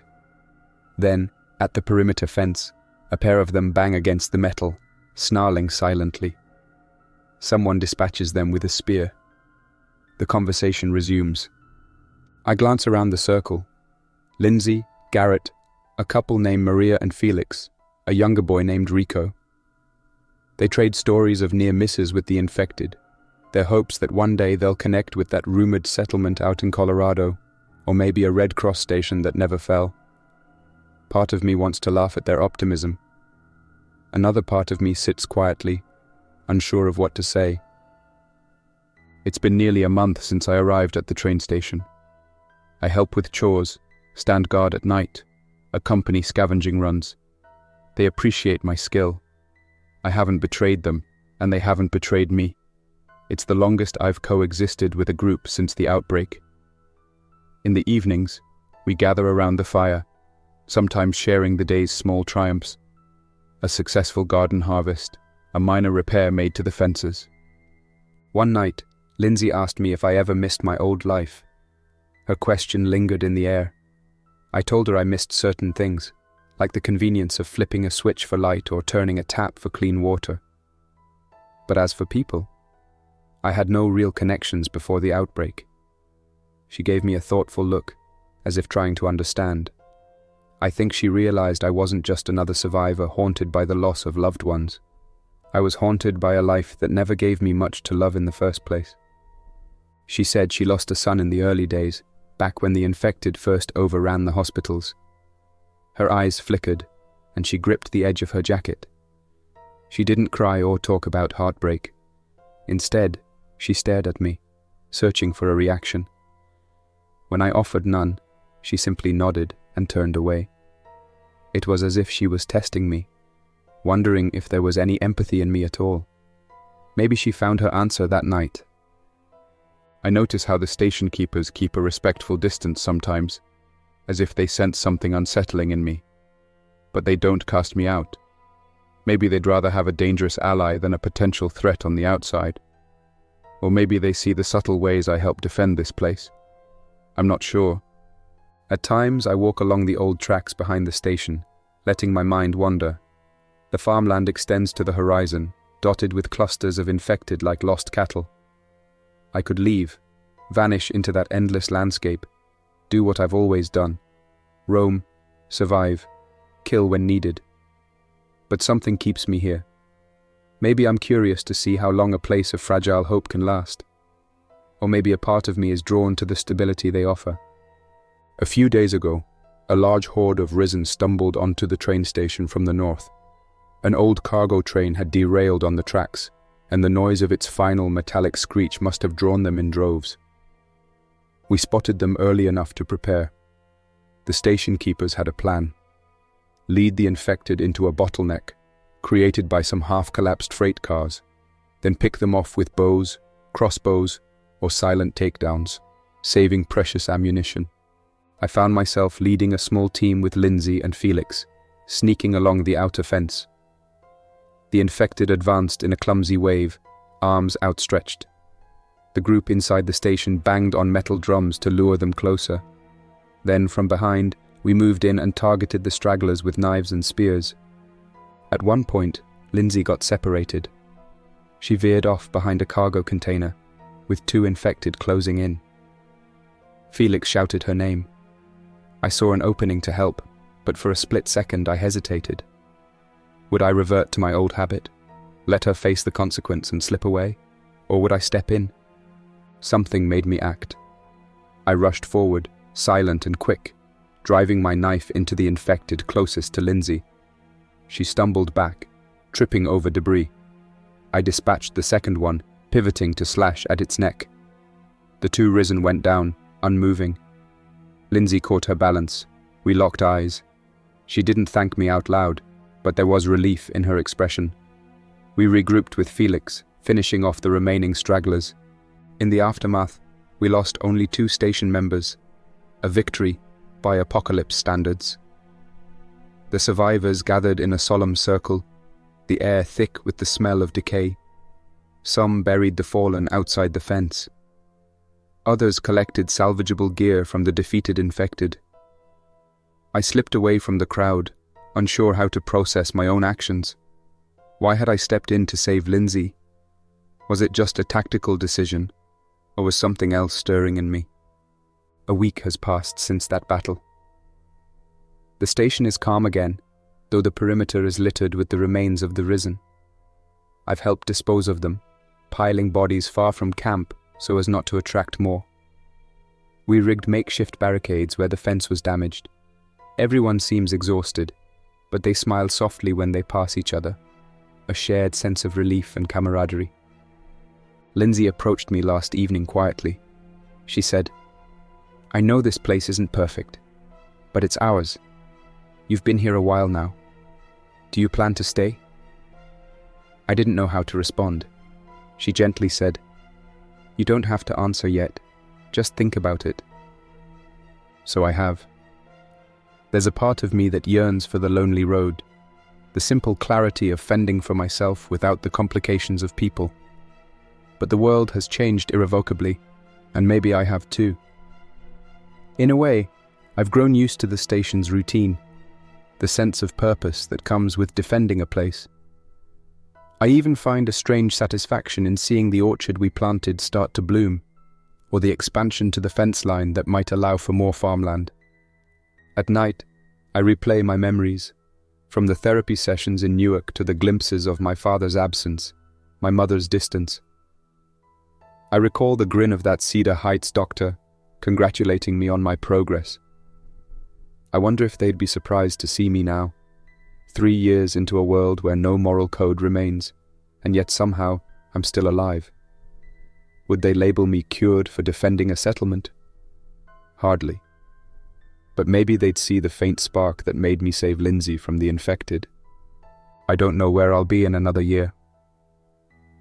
Then, at the perimeter fence, a pair of them bang against the metal, snarling silently. Someone dispatches them with a spear. The conversation resumes. I glance around the circle. Lindsay, Garrett, a couple named Maria and Felix, a younger boy named Rico. They trade stories of near misses with the infected, their hopes that one day they'll connect with that rumored settlement out in Colorado, or maybe a Red Cross station that never fell. Part of me wants to laugh at their optimism. Another part of me sits quietly, unsure of what to say. It's been nearly a month since I arrived at the train station. I help with chores, stand guard at night, accompany scavenging runs. They appreciate my skill. I haven't betrayed them, and they haven't betrayed me. It's the longest I've coexisted with a group since the outbreak. In the evenings, we gather around the fire, sometimes sharing the day's small triumphs. A successful garden harvest, a minor repair made to the fences. One night, Lindsay asked me if I ever missed my old life. Her question lingered in the air. I told her I missed certain things, like the convenience of flipping a switch for light or turning a tap for clean water. But as for people, I had no real connections before the outbreak. She gave me a thoughtful look, as if trying to understand. I think she realized I wasn't just another survivor haunted by the loss of loved ones. I was haunted by a life that never gave me much to love in the first place. She said she lost a son in the early days, back when the infected first overran the hospitals. Her eyes flickered, and she gripped the edge of her jacket. She didn't cry or talk about heartbreak. Instead, she stared at me, searching for a reaction. When I offered none, she simply nodded and turned away. It was as if she was testing me, wondering if there was any empathy in me at all. Maybe she found her answer that night. I notice how the station keepers keep a respectful distance sometimes, as if they sense something unsettling in me. But they don't cast me out. Maybe they'd rather have a dangerous ally than a potential threat on the outside. Or maybe they see the subtle ways I help defend this place. I'm not sure. At times, I walk along the old tracks behind the station, letting my mind wander. The farmland extends to the horizon, dotted with clusters of infected like lost cattle. I could leave, vanish into that endless landscape, do what I've always done, roam, survive, kill when needed. But something keeps me here. Maybe I'm curious to see how long a place of fragile hope can last. Or maybe a part of me is drawn to the stability they offer. A few days ago, a large horde of Risen stumbled onto the train station from the north. An old cargo train had derailed on the tracks, and the noise of its final metallic screech must have drawn them in droves. We spotted them early enough to prepare. The station keepers had a plan. Lead the infected into a bottleneck, created by some half-collapsed freight cars, then pick them off with bows, crossbows, or silent takedowns, saving precious ammunition. I found myself leading a small team with Lindsay and Felix, sneaking along the outer fence. The infected advanced in a clumsy wave, arms outstretched. The group inside the station banged on metal drums to lure them closer. Then, from behind, we moved in and targeted the stragglers with knives and spears. At one point, Lindsay got separated. She veered off behind a cargo container, with two infected closing in. Felix shouted her name. I saw an opening to help, but for a split second I hesitated. Would I revert to my old habit? Let her face the consequence and slip away? Or would I step in? Something made me act. I rushed forward, silent and quick, driving my knife into the infected closest to Lindsay. She stumbled back, tripping over debris. I dispatched the second one, pivoting to slash at its neck. The two risen went down, unmoving. Lindsay caught her balance. We locked eyes. She didn't thank me out loud, but there was relief in her expression. We regrouped with Felix, finishing off the remaining stragglers. In the aftermath, we lost only 2 station members, a victory by apocalypse standards. The survivors gathered in a solemn circle, the air thick with the smell of decay. Some buried the fallen outside the fence. Others collected salvageable gear from the defeated infected. I slipped away from the crowd, unsure how to process my own actions. Why had I stepped in to save Lindsay? Was it just a tactical decision, or was something else stirring in me? A week has passed since that battle. The station is calm again, though the perimeter is littered with the remains of the risen. I've helped dispose of them, piling bodies far from camp so as not to attract more. We rigged makeshift barricades where the fence was damaged. Everyone seems exhausted, but they smile softly when they pass each other, a shared sense of relief and camaraderie. Lindsay approached me last evening quietly. She said, "I know this place isn't perfect, but it's ours. You've been here a while now. Do you plan to stay?" I didn't know how to respond. She gently said, "You don't have to answer yet. Just think about it." So I have. There's a part of me that yearns for the lonely road, the simple clarity of fending for myself without the complications of people. But the world has changed irrevocably, and maybe I have too. In a way, I've grown used to the station's routine, the sense of purpose that comes with defending a place. I even find a strange satisfaction in seeing the orchard we planted start to bloom, or the expansion to the fence line that might allow for more farmland. At night, I replay my memories, from the therapy sessions in Newark to the glimpses of my father's absence, my mother's distance. I recall the grin of that Cedar Heights doctor, congratulating me on my progress. I wonder if they'd be surprised to see me now, 3 years into a world where no moral code remains, and yet somehow I'm still alive. Would they label me cured for defending a settlement? Hardly. But maybe they'd see the faint spark that made me save Lindsay from the infected. I don't know where I'll be in another year.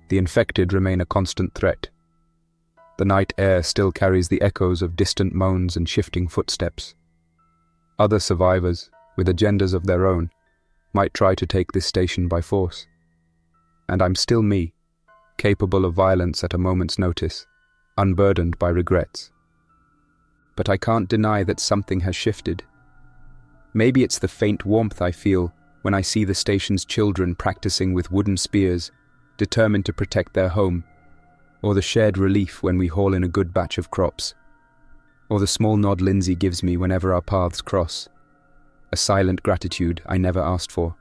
The infected remain a constant threat. The night air still carries the echoes of distant moans and shifting footsteps. Other survivors, with agendas of their own, might try to take this station by force. And I'm still me, capable of violence at a moment's notice, unburdened by regrets. But I can't deny that something has shifted. Maybe it's the faint warmth I feel when I see the station's children practicing with wooden spears, determined to protect their home, or the shared relief when we haul in a good batch of crops, or the small nod Lindsay gives me whenever our paths cross, a silent gratitude I never asked for.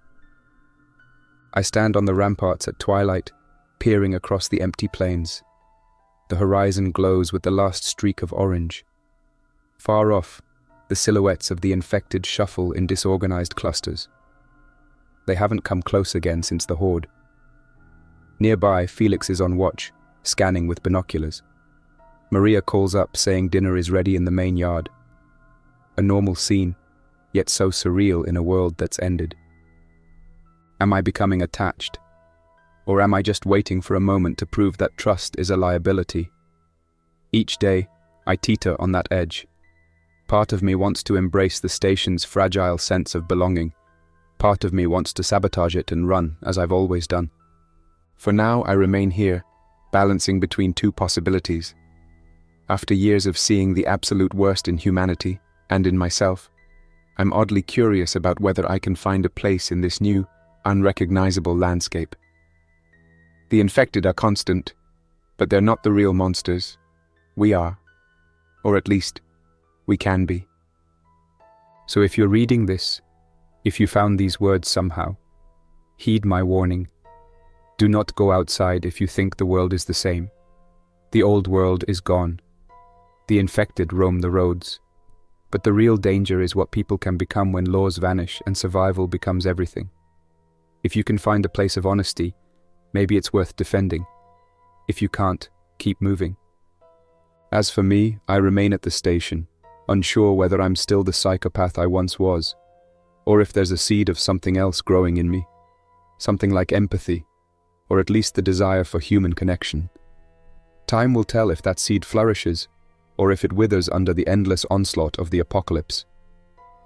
I stand on the ramparts at twilight, peering across the empty plains. The horizon glows with the last streak of orange. Far off, the silhouettes of the infected shuffle in disorganized clusters. They haven't come close again since the horde. Nearby, Felix is on watch, scanning with binoculars. Maria calls up saying dinner is ready in the main yard. A normal scene, yet so surreal in a world that's ended. Am I becoming attached? Or am I just waiting for a moment to prove that trust is a liability? Each day, I teeter on that edge. Part of me wants to embrace the station's fragile sense of belonging. Part of me wants to sabotage it and run, as I've always done. For now, I remain here, balancing between 2 possibilities. After years of seeing the absolute worst in humanity, and in myself, I'm oddly curious about whether I can find a place in this new, unrecognizable landscape. The infected are constant, but they're not the real monsters. We are. Or at least, we can be. So if you're reading this, if you found these words somehow, heed my warning. Do not go outside if you think the world is the same. The old world is gone. The infected roam the roads. But the real danger is what people can become when laws vanish and survival becomes everything. If you can find a place of honesty, maybe it's worth defending. If you can't, keep moving. As for me, I remain at the station, unsure whether I'm still the psychopath I once was, or if there's a seed of something else growing in me. Something like empathy, or at least the desire for human connection. Time will tell if that seed flourishes, or if it withers under the endless onslaught of the apocalypse.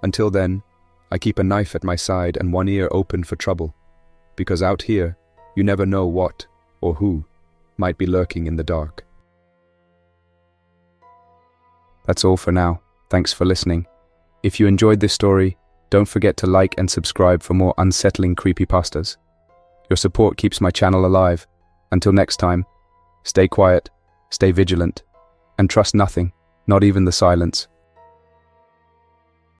Until then, I keep a knife at my side and one ear open for trouble, because out here, you never know what, or who, might be lurking in the dark. That's all for now. Thanks for listening. If you enjoyed this story, don't forget to like and subscribe for more unsettling creepypastas. Your support keeps my channel alive. Until next time, stay quiet, stay vigilant, and trust nothing, not even the silence.